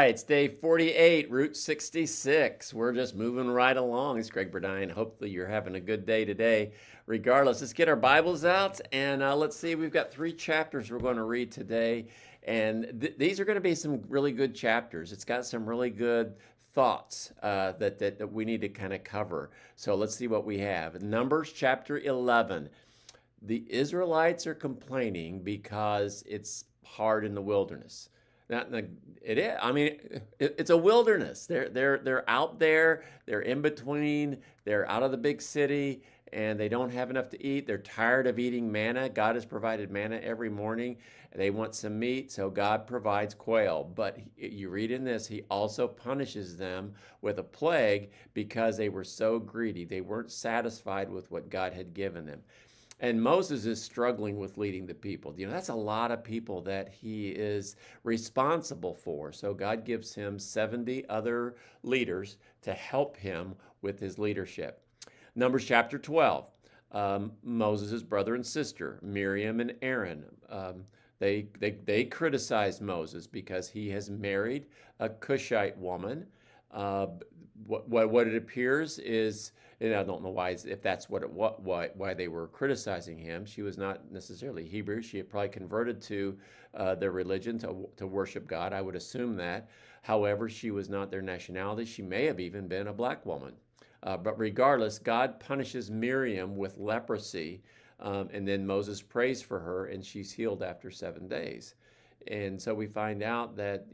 right, it's day 48, Route 66. We're just moving right along. It's Greg Burdine. Hopefully, you're having a good day today. Regardless, let's get our Bibles out and let's see. We've got 3 chapters we're going to read today, and these are going to be some really good chapters. It's got some really good thoughts that we need to kind of cover. So let's see what we have. Numbers chapter 11. The Israelites are complaining because it's hard in the wilderness. Now, it is. I mean, it's a wilderness. They're out there. They're in between. They're out of the big city, and they don't have enough to eat. They're tired of eating manna. God has provided manna every morning. They want some meat, so God provides quail. But you read in this, He also punishes them with a plague because they were so greedy. They weren't satisfied with what God had given them. And Moses is struggling with leading the people. That's a lot of people that he is responsible for. So God gives him 70 other leaders to help him with his leadership. Numbers chapter 12. Moses' brother and sister, Miriam and Aaron, they criticized Moses because he has married a Cushite woman. What it appears is, and I don't know if that's why they were criticizing him. She was not necessarily Hebrew. She had probably converted to their religion to worship God. I would assume that. However, she was not their nationality. She may have even been a black woman. But regardless, God punishes Miriam with leprosy, and then Moses prays for her, and she's healed after 7 days. And so we find out that,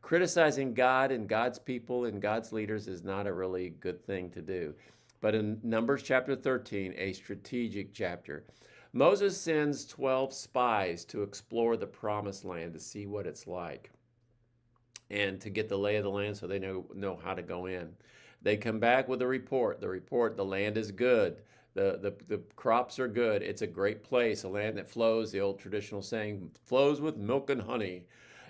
criticizing God and God's people and God's leaders is not a really good thing to do. But in Numbers chapter 13, a strategic chapter, Moses sends 12 spies to explore the promised land to see what it's like and to get the lay of the land so they know how to go in. They come back with a report. The land is good. The crops are good. It's a great place, a land that flows, the old traditional saying, flows with milk and honey.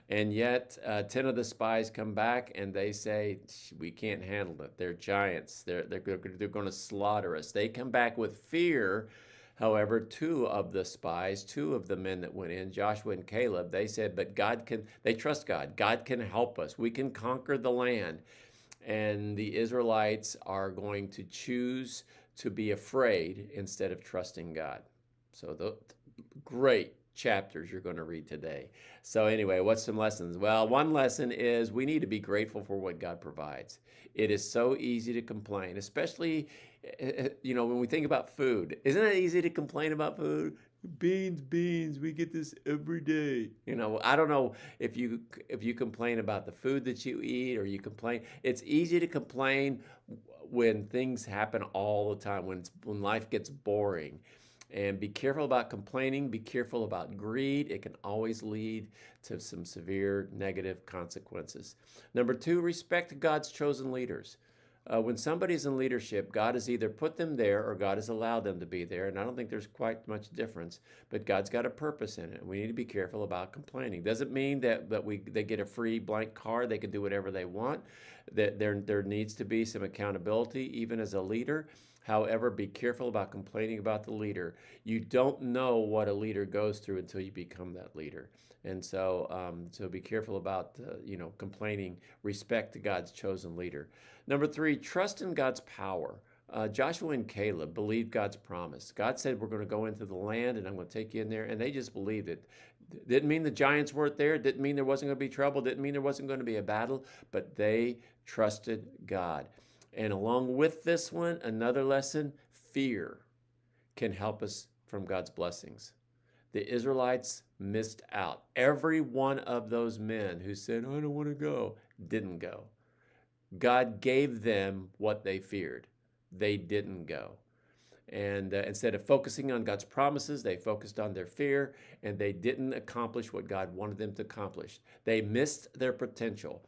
And yet 10 of the spies come back and they say, we can't handle it. They're giants. They're going to slaughter us. They come back with fear. However, 2 of the men that went in, Joshua and Caleb, they said, but they trust God. God can help us. We can conquer the land. And the Israelites are going to choose to be afraid instead of trusting God. So the great chapters you're going to read today. So anyway, what's some lessons? Well, one lesson is we need to be grateful for what God provides. It is so easy to complain, especially, when we think about food. Isn't it easy to complain about food? Beans, we get this every day. I don't know if you complain about the food that you eat or you complain. It's easy to complain when things happen all the time, when life gets boring. And be careful about complaining. Be careful about greed. It can always lead to some severe negative consequences. Number 2, respect God's chosen leaders. When somebody's in leadership, God has either put them there or God has allowed them to be there. And I don't think there's quite much difference, but God's got a purpose in it. We need to be careful about complaining. Doesn't mean that they get a free blank card. They can do whatever they want. That there needs to be some accountability, even as a leader. However, be careful about complaining about the leader. You don't know what a leader goes through until you become that leader. And so be careful about, complaining. Respect God's chosen leader. Number 3, trust in God's power. Joshua and Caleb believed God's promise. God said, we're going to go into the land and I'm going to take you in there. And they just believed it. Didn't mean the giants weren't there. Didn't mean there wasn't going to be trouble. Didn't mean there wasn't going to be a battle. But they trusted God. And along with this one, another lesson, fear can help us from God's blessings. The Israelites missed out. Every one of those men who said, I don't want to go, didn't go. God gave them what they feared. They didn't go. And instead of focusing on God's promises, they focused on their fear, and they didn't accomplish what God wanted them to accomplish. They missed their potential.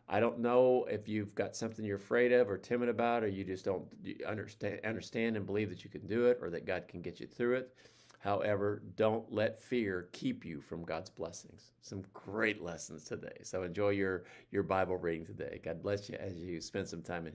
I don't know if you've got something you're afraid of or timid about, or you just don't understand and believe that you can do it or that God can get you through it. However, don't let fear keep you from God's blessings. Some great lessons today. So enjoy your Bible reading today. God bless you as you spend some time in